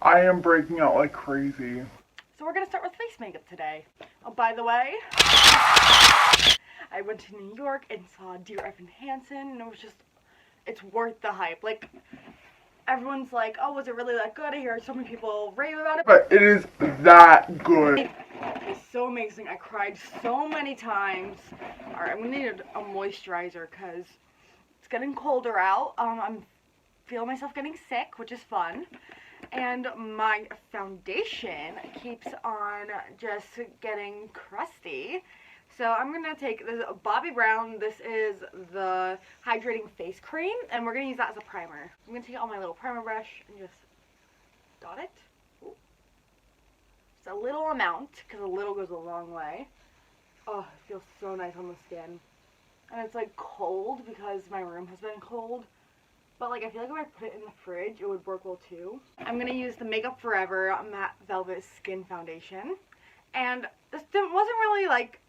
I am breaking out like crazy. So we're gonna start with face makeup today. Oh, by the way, I went to New York and saw Dear Evan Hansen, and it was just, it's worth the hype. Like, everyone's like, oh, was it really that good? I hear so many people rave about it. But it is that good. It's so amazing. I cried so many times. Alright, I'm gonna need a moisturizer because it's getting colder out. I'm feeling myself getting sick, which is fun. And my foundation keeps on just getting crusty. So I'm going to take this Bobbi Brown. This is the hydrating face cream, and we're going to use that as a primer. I'm going to take it on my little primer brush and just dot it. Ooh. Just a little amount, because a little goes a long way. Oh, it feels so nice on the skin. And it's like cold because my room has been cold. But like, I feel like if I put it in the fridge, it would work well too. I'm going to use the Makeup Forever Matte Velvet Skin Foundation. And this wasn't really like,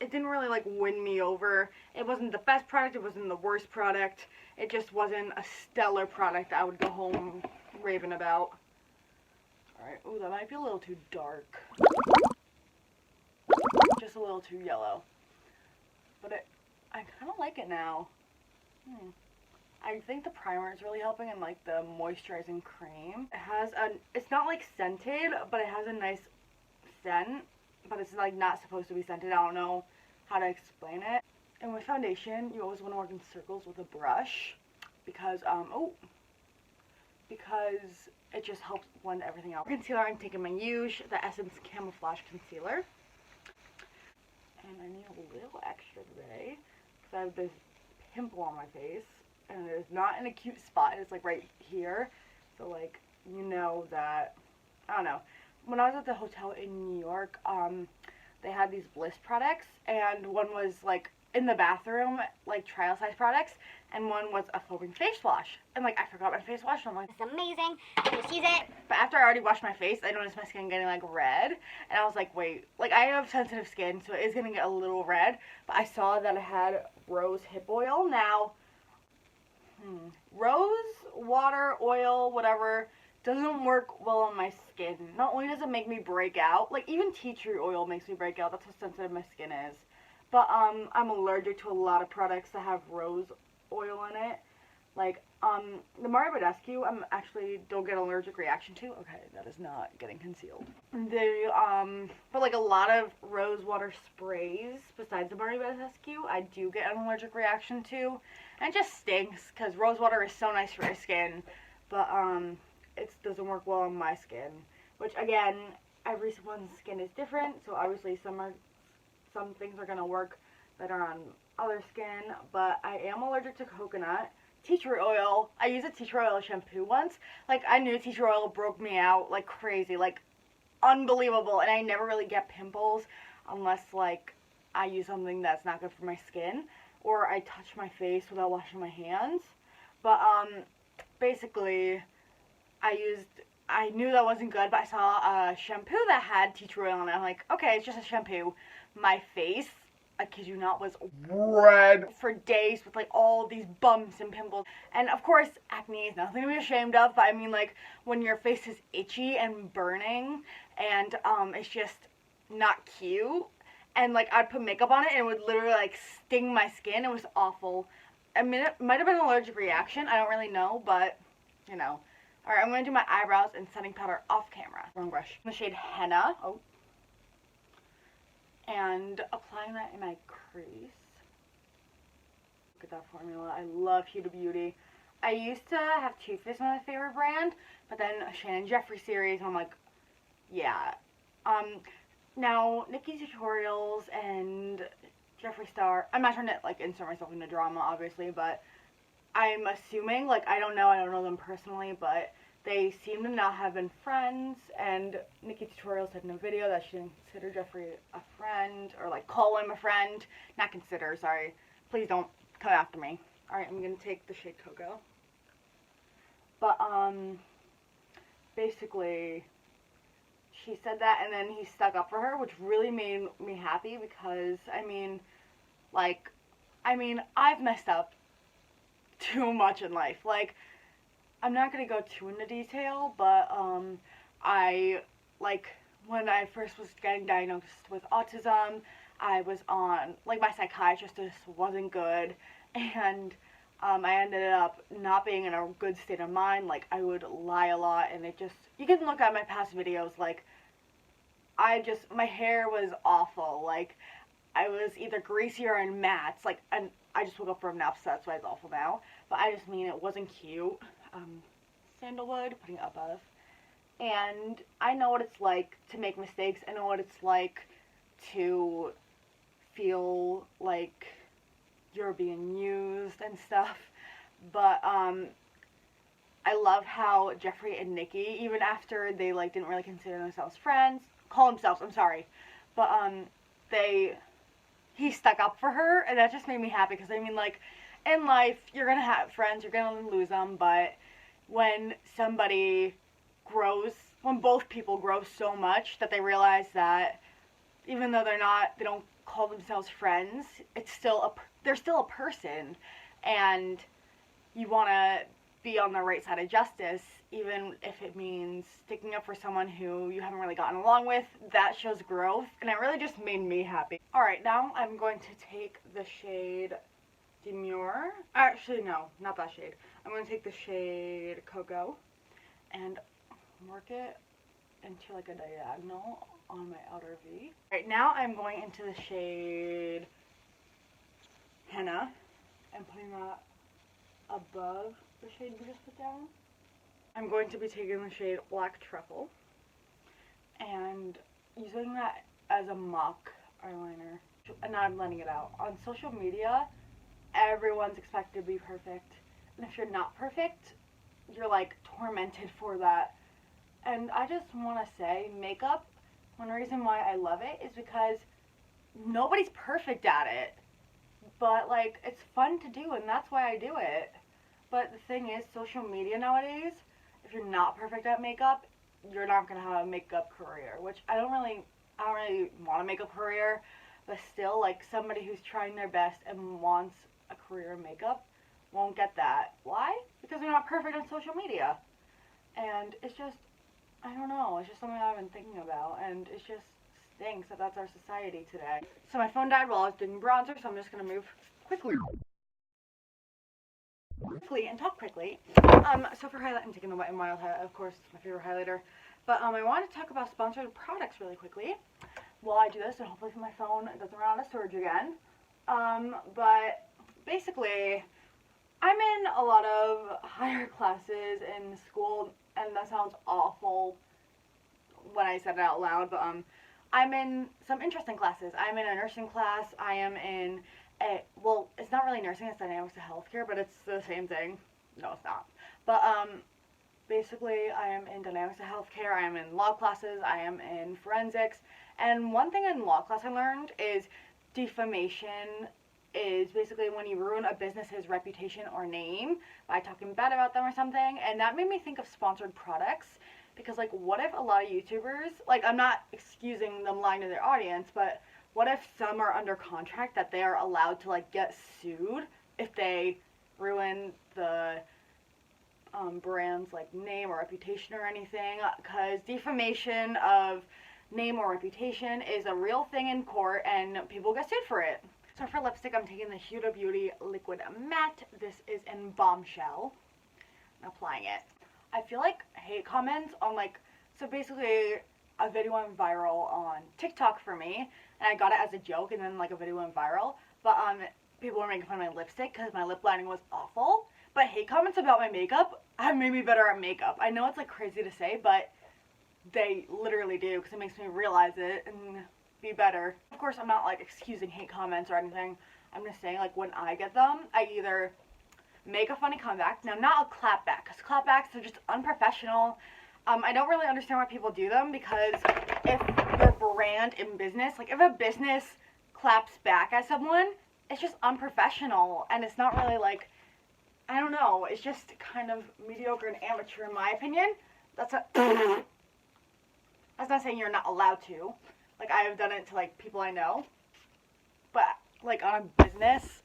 it didn't really like win me over. It wasn't the best product, it wasn't the worst product. It just wasn't a stellar product I would go home raving about. Alright, ooh, that might be a little too dark. Just a little too yellow. But I kind of like it now. I think the primer is really helping, and like the moisturizing cream. It has it's not like scented, but it has a nice scent, but it's like not supposed to be scented. I don't know how to explain it. And with foundation, you always want to work in circles with a brush because, because it just helps blend everything out. For concealer, I'm taking my Huge, the Essence Camouflage Concealer. And I need a little extra today because I have this pimple on my face. And it's not in a cute spot, it's like right here, so like, you know that, I don't know, when I was at the hotel in New York, they had these Bliss products, and one was like in the bathroom, like trial size products, and one was a foaming face wash, and like I forgot my face wash, and I'm like, it's amazing, I'm gonna use it. But after I already washed my face, I noticed my skin getting like red, and I was like, wait, like I have sensitive skin, so it is gonna get a little red, but I saw that it had rose hip oil. Now, rose water, oil, whatever, doesn't work well on my skin. Not only does it make me break out, like even tea tree oil makes me break out. That's how sensitive my skin is. But I'm allergic to a lot of products that have rose oil in it. Like the Mario Badescu, I'm actually don't get an allergic reaction to. Okay, that is not getting concealed. But like a lot of rose water sprays besides the Mario Badescu, I do get an allergic reaction to, and it just stinks because rose water is so nice for your skin, but it doesn't work well on my skin. Which again, everyone's skin is different, so obviously some things are gonna work better on other skin. But I am allergic to coconut. Tea tree oil, I used a tea tree oil shampoo once. Like, I knew tea tree oil broke me out like crazy, like unbelievable, and I never really get pimples unless like I use something that's not good for my skin, or I touch my face without washing my hands. But basically I knew that wasn't good, but I saw a shampoo that had tea tree oil in it. I'm like, okay, it's just a shampoo. My face, I kid you not, was Red for days with like all these bumps and pimples. And of course, acne is nothing to be ashamed of, but I mean like when your face is itchy and burning and it's just not cute, and like I'd put makeup on it and it would literally like sting my skin. It was awful. I mean, it might have been an allergic reaction, I don't really know, but you know. Alright, I'm going to do my eyebrows and setting powder off camera. Wrong brush. In the shade Henna. Oh. And applying that in my crease. Look at that formula. I love Huda Beauty. I used to have Too Faced as my favorite brand, but then Shannon Jeffrey series, I'm like, yeah. Now, Nikki's Tutorials and Jeffree Star, I'm not trying to like insert myself into drama, obviously, but I'm assuming, like, I don't know them personally, but they seem to not have been friends, and Nikki Tutorials said in a video that she didn't consider Jeffree a friend, or like call him a friend. Not consider, sorry. Please don't come after me. Alright, I'm gonna take the shade Cocoa. But, basically, she said that, and then he stuck up for her, which really made me happy, because, I mean, I've messed up too much in life. Like, I'm not going to go too into detail, but I, like, when I first was getting diagnosed with autism, I was on, like, my psychiatrist just wasn't good, and I ended up not being in a good state of mind. Like, I would lie a lot, and it just, you can look at my past videos, like, my hair was awful. Like, I was either greasy or in mats, like, and I just woke up from a nap, so that's why it's awful now. But I just mean it wasn't cute. Sandalwood, putting it above. And I know what it's like to make mistakes. I know what it's like to feel like you're being used and stuff. But I love how Jeffrey and Nikki, even after they like didn't really consider themselves friends, call themselves, I'm sorry, but he stuck up for her, and that just made me happy, because I mean, like, in life, you're gonna have friends, you're gonna lose them, but when when both people grow so much that they realize that even though they don't call themselves friends, they're still a person, and you want to be on the right side of justice, even if it means sticking up for someone who you haven't really gotten along with. That shows growth, and it really just made me happy. Alright, now I'm going to take the shade Demure. Actually, no, not that shade. I'm going to take the shade Cocoa and work it into like a diagonal on my outer V. Alright, now I'm going into the shade Henna and putting that above the shade we just put down. I'm going to be taking the shade Black Truffle and using that as a mock eyeliner. And now I'm blending it out. On social media, everyone's expected to be perfect. And if you're not perfect, you're like tormented for that. And I just want to say, makeup, one reason why I love it is because nobody's perfect at it. But like, it's fun to do, and that's why I do it. But the thing is, social media nowadays, if you're not perfect at makeup, you're not gonna have a makeup career, which I don't really want a makeup career, but still, like, somebody who's trying their best and wants a career in makeup won't get that. Why? Because they're not perfect on social media. And it's just, I don't know, it's just something I've been thinking about, and it just stinks that that's our society today. So my phone died while I was doing bronzer, so I'm just gonna move quickly and talk quickly. So for highlight, I'm taking the Wet n Wild highlight, of course, it's my favorite highlighter. But I wanted to talk about sponsored products really quickly while I do this, and hopefully my phone doesn't run out of storage again. But basically, I'm in a lot of higher classes in school, and that sounds awful when I said it out loud, but I'm in some interesting classes. I'm in a nursing class. I am in well, it's not really nursing, it's dynamics of healthcare, but it's the same thing. No, it's not. But basically, I am in dynamics of healthcare. I am in law classes. I am in forensics. And one thing in law class I learned is defamation is basically when you ruin a business's reputation or name by talking bad about them or something. And that made me think of sponsored products, because, like, what if a lot of YouTubers, like, I'm not excusing them lying to their audience, but what if some are under contract that they are allowed to, like, get sued if they ruin the brand's, like, name or reputation or anything? Because defamation of name or reputation is a real thing in court, and people get sued for it. So for lipstick, I'm taking the Huda Beauty Liquid Matte. This is in Bombshell. I'm applying it. I feel like hate comments on, like, so basically a video went viral on TikTok for me, and I got it as a joke, and then, like, a video went viral, but people were making fun of my lipstick because my lip lining was awful. But hate comments about my makeup have made me better at makeup. I know it's, like, crazy to say, but they literally do, because it makes me realize it and be better. Of course, I'm not, like, excusing hate comments or anything. I'm just saying, like, when I get them, I either make a funny comeback. Now, not a clapback, because clapbacks are just unprofessional. I don't really understand why people do them, because if their brand in business, like, if a business claps back at someone, it's just unprofessional, and it's not really, like, I don't know, it's just kind of mediocre and amateur in my opinion. That's not saying you're not allowed to. Like, I have done it to, like, people I know, but, like, on a business,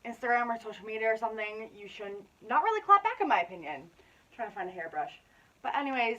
Instagram or social media or something, you should not really clap back, in my opinion. trying to find a hairbrush. But anyways,